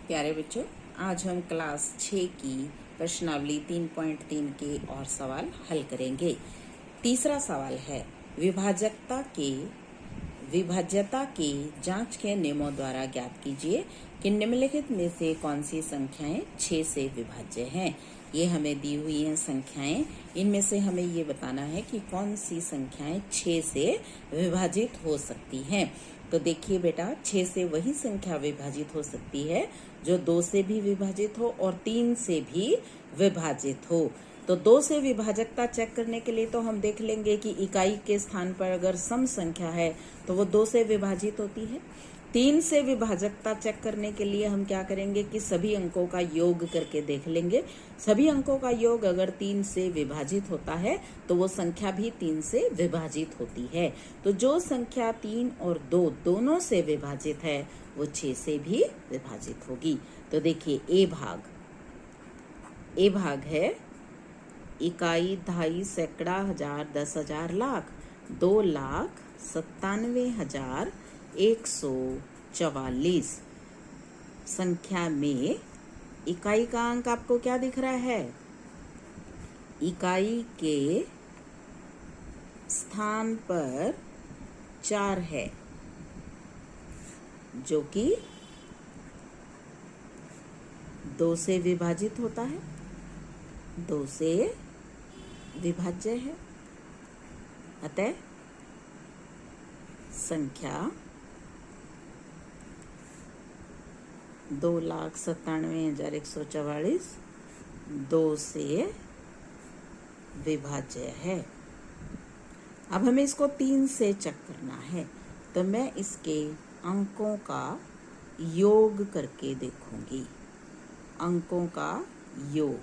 प्यारे बच्चों, आज हम क्लास 6 की प्रश्नावली 3.3 के और सवाल हल करेंगे। तीसरा सवाल है, विभाज्यता की जांच के नियमों द्वारा ज्ञात कीजिए कि निम्नलिखित में से कौन सी संख्याएं 6 से विभाज्य हैं। ये हमें दी हुई हैं संख्याएं, इनमें से हमें ये बताना है कि कौन सी संख्याएं 6 से विभाजित हो सकती हैं। तो देखिए बेटा, 6 से वही संख्या विभाजित हो सकती है जो 2 से भी विभाजित हो और 3 से भी विभाजित हो। तो 2 से विभाजकता चेक करने के लिए तो हम देख लेंगे कि इकाई के स्थान पर अगर सम संख्या है तो वो 2 से विभाजित होती है। 3 से विभाजकता चेक करने के लिए हम क्या करेंगे कि सभी अंकों का योग करके देख लेंगे। सभी अंकों का योग अगर 3 से विभाजित होता है तो वो संख्या भी 3 से विभाजित होती है। तो जो संख्या 3 और 2 दोनों से विभाजित है वो 6 से भी विभाजित होगी। तो देखिए, ए भाग है इकाई, दहाई, सैकड़ा, हजार, 10,000, लाख। 2,97,144 संख्या में इकाई का अंक आपको क्या दिख रहा है? इकाई के स्थान पर 4 है, जो कि 2 से विभाजित होता है, 2 से विभाज्य है। अतः संख्या 2,97,144 2 से विभाज्य है। अब हमें इसको 3 से चेक करना है, तो मैं इसके अंकों का योग करके देखूंगी। अंकों का योग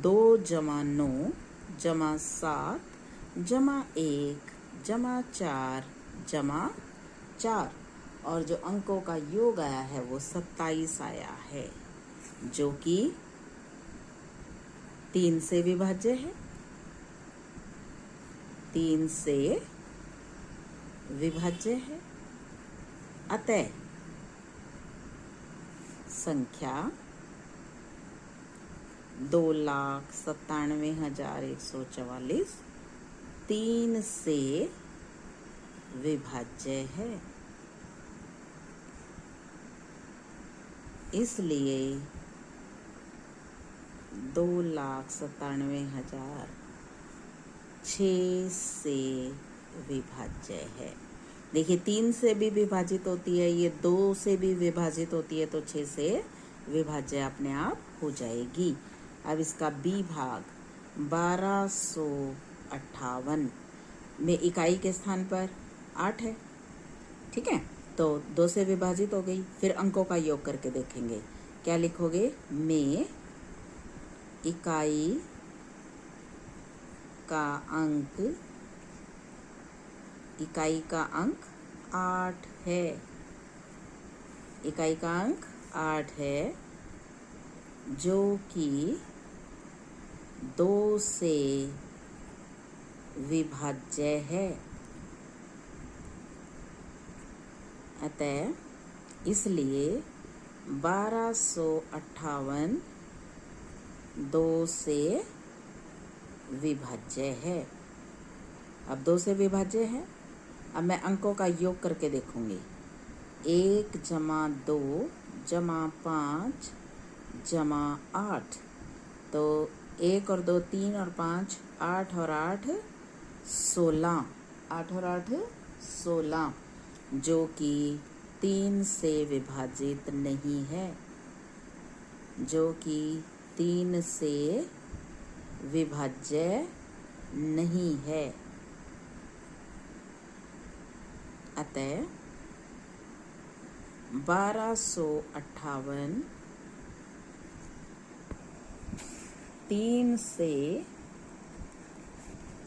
2 + 9 + 7 + 1 + 4 + 4 और जो अंकों का योग आया है वो 27 आया है, जो कि 3 से विभाज्य है। 3 से विभाज्य है। अतः संख्या 2,97,144 3 से विभाज्य है। इसलिए 2,97,100 6 से विभाज्य है। देखिए, 3 से भी विभाजित होती है, ये 2 से भी विभाजित होती है, तो 6 से विभाज्य अपने आप हो जाएगी। अब इसका बी भाग 1258 में इकाई के स्थान पर 8 है, ठीक है, तो 2 से विभाजित हो गई। फिर अंकों का योग करके देखेंगे, क्या लिखोगे? में इकाई का अंक 8 है। इकाई का अंक 8 है, जो कि 2 से विभाज्य है। अतः इसलिए 1258 2 से विभाज्य है। अब 2 से विभाज्य है। अब मैं अंकों का योग करके देखूंगी। 1 + 2 + 5 + 8, तो 1 और 2 3 और 5 8 और 8 16 8 और 8 16, जो कि 3 से विभाजित नहीं है, जो कि 3 से विभाज्य नहीं है। अतः 1258 3 से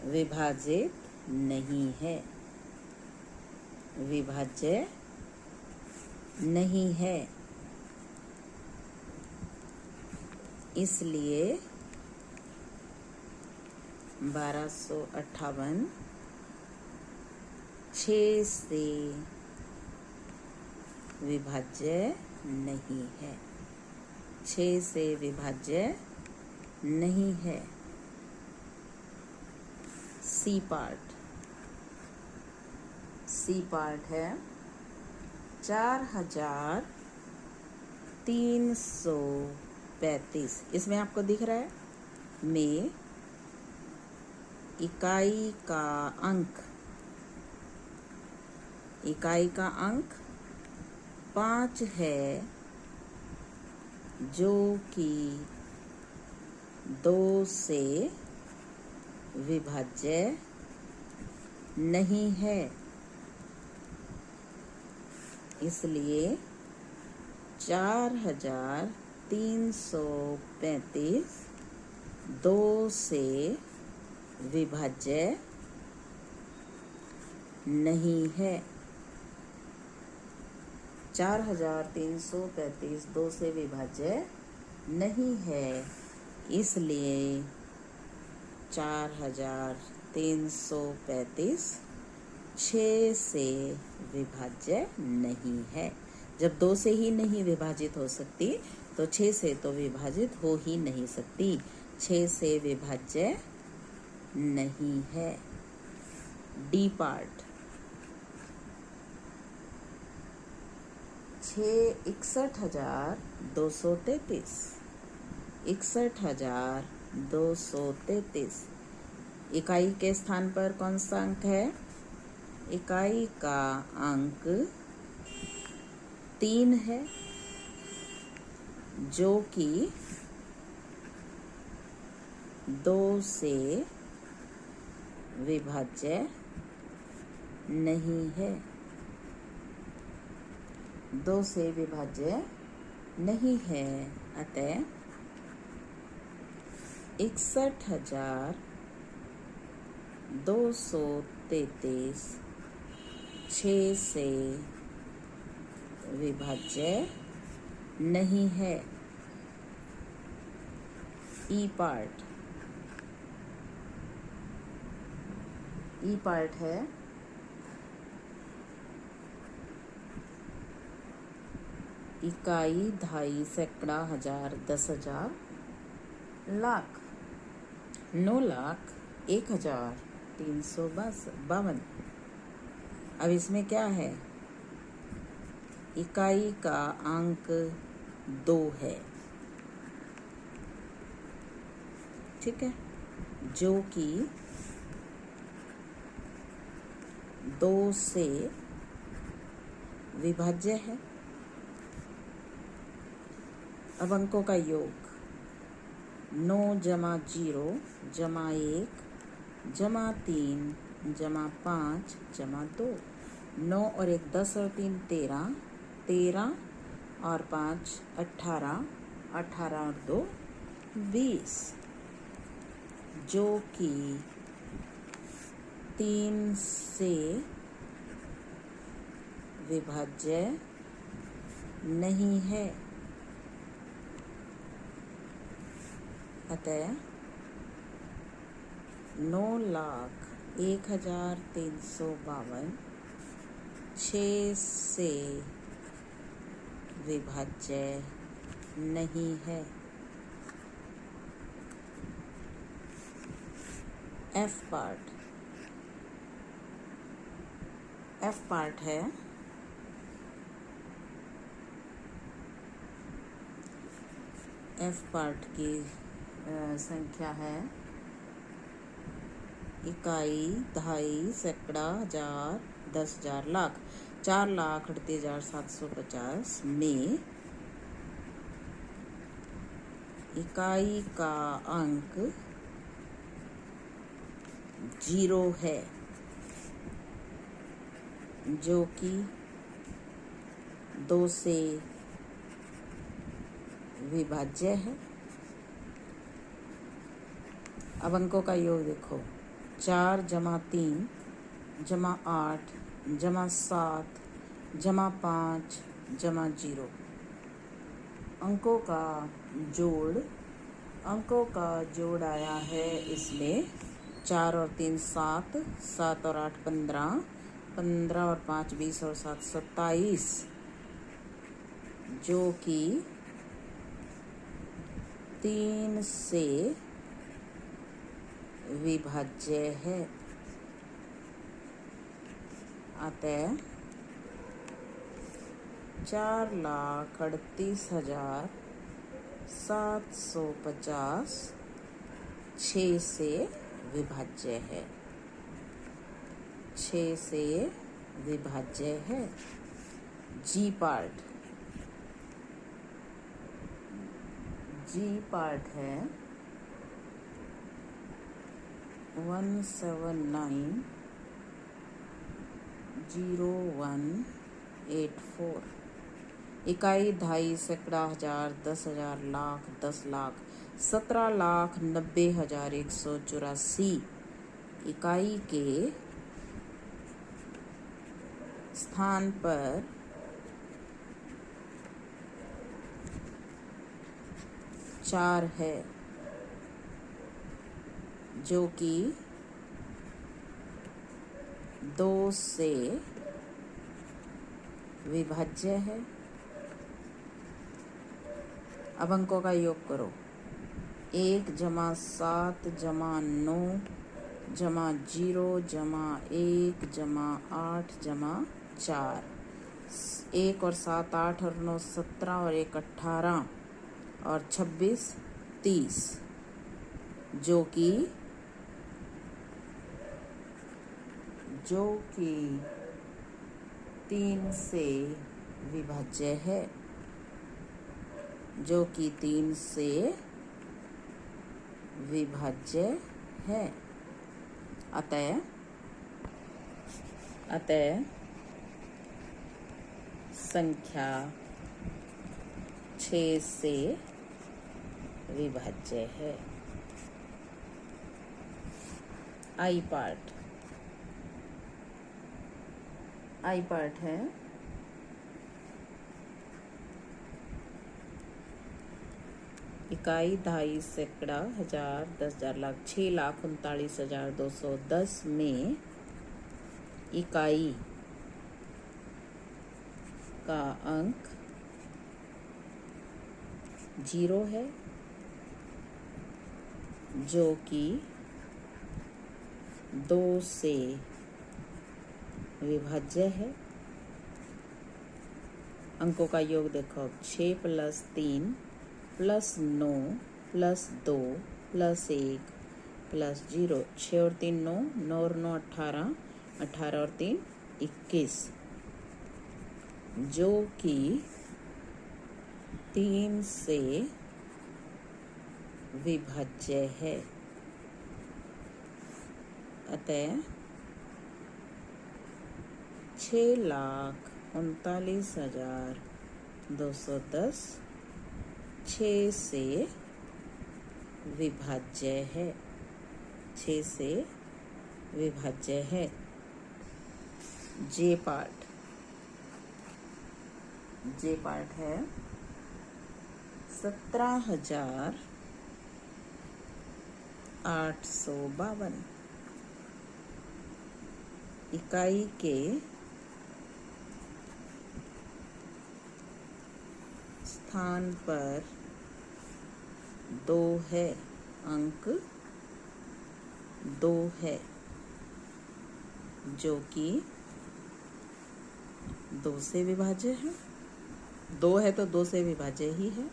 विभाजित नहीं है, विभाज्य नहीं है। इसलिए 1258 6 से विभाज्य नहीं है। 6 से विभाज्य नहीं है। सी पार्ट है 4335। इसमें आपको दिख रहा है में इकाई का अंक 5 है, जो कि 2 से विभाज्य नहीं है। इसलिए 4335 2 से विभाज्य नहीं है। 4335 2 से विभाज्य नहीं है, इसलिए 4335 6 से विभाज्य नहीं है। जब 2 से ही नहीं विभाजित हो सकती तो 6 से तो विभाजित हो ही नहीं सकती। 6 से विभाज्य नहीं है। डी पार्ट 61,233 61,233 इकाई के स्थान पर कौन सा अंक है? इकाई का अंक 3 है, जो कि 2 से विभाज्य नहीं है। 2 से विभाज्य नहीं है, अतः 61,233 6 से विभाज्य नहीं है। ई पार्ट है 1, 2, 3, 4, 5, 10,000, 10,000, लाख, 9,01,352। अब इसमें क्या है? इकाई का अंक 2 है, ठीक है, जो कि 2 से विभाज्य है। अब अंकों का योग 9 + 0 + 1 + 3 + 5 + 2। 9 और 1 10 और 3 13, 13 और 5 18, 18 और 2 20, जो कि 3 से विभाज्य नहीं है। अतः 9,01,352 6 से विभाज्य नहीं है। एफ पार्ट है 1 की संख्या है इकाई, दहाई, सैकड़ा, 1000, 10,000, लाख। 4,38,750 में इकाई का अंक 0 है, जो कि 2 से विभाज्य है। अब अंकों का योग देखो 4 + 3 + 8 + 7 + 5 + 0। अंकों का जोड़ आया है इसमें 4 और 3 7, 7 और 8 15, 15 और 5 20 और 7 27, जो कि 3 से विभाज्य है। अतः 4,38,750 6 से विभाज्य है। 6 से विभाज्य है। जी पार्ट है 179,0184। इकाई, दहाई, सैकड़ा, हजार, 10,000, लाख, 10 लाख, 17,90,184 इकाई के स्थान पर 4 है, जो कि 2 से विभाज्य है। अब अंकों का योग करो। 1 + 7 + 9 + 0 + 1 + 8 + 4। 1 और 7 8 और 9 17 और 1 18 और 26 30, जो कि 3 से विभाज्य है। जो कि 3 से विभाज्य है। अतः संख्या 6 से विभाज्य है। आई पार्ट है इकाई, दहाई, सैकड़ा, हजार, 10,000, लाख, 6,39,210 में इकाई का अंक 0 है, जो कि 2 से विभाज्य है। अंकों का योग देखो। 6 + 3 + 9 + 2 + 1 + 0। 6 और 3 9, 9 और 9 18, 18 और 3 21, जो कि 3 से विभाज्य है। अतः 6,39,210 6 से विभाज्य है। 6 से विभाज्य है। जे पार्ट है 17,852 इकाई के स्थान पर 2 है। अंक 2 है, जो कि 2 से विभाज्य है। 2 है तो 2 से विभाज्य ही है,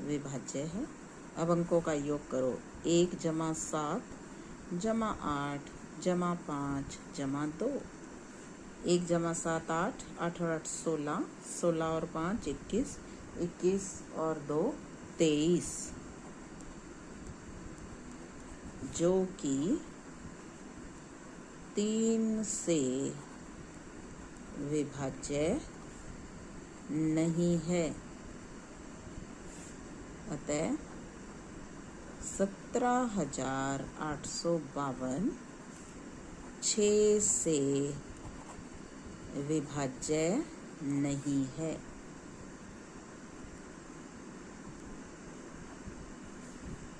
विभाज्य है। अब अंकों का योग करो। 1 + 7 + 8 + 5 + 2। 1 + 7 8, 8 और 8 16, 16 और 5 21, 21 और 2 23, जो कि 3 से विभाज्य नहीं है। अतः 17,852 6 से विभाज्य नहीं है।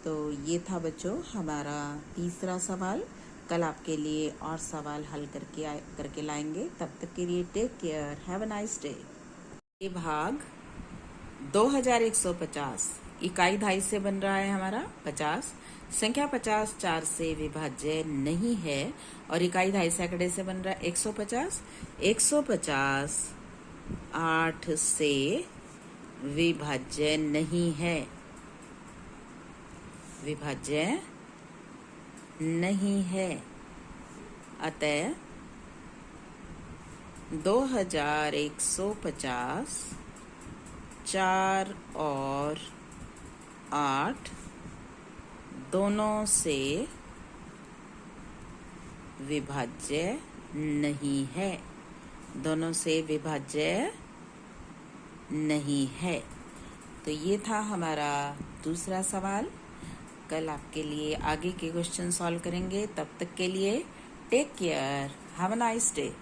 तो ये था बच्चों हमारा तीसरा सवाल। कल आपके लिए और सवाल हल करके लाएंगे। तब तक के लिए take care, have a nice day. ये भाग 2150 इकाई 2.5 से बन रहा है हमारा 50। संख्या 50 4 से विभाज्य नहीं है और इकाई 2.5 सैकड़े से बन रहा है 150। 150 8 से विभाज्य नहीं है, विभाज्य नहीं है। अतः 2150 4 और 8 दोनों से विभाज्य नहीं है, दोनों से विभाज्य नहीं है। तो ये था हमारा दूसरा सवाल। कल आपके लिए आगे के क्वेश्चन सॉल्व करेंगे। तब तक के लिए take care, have a nice day.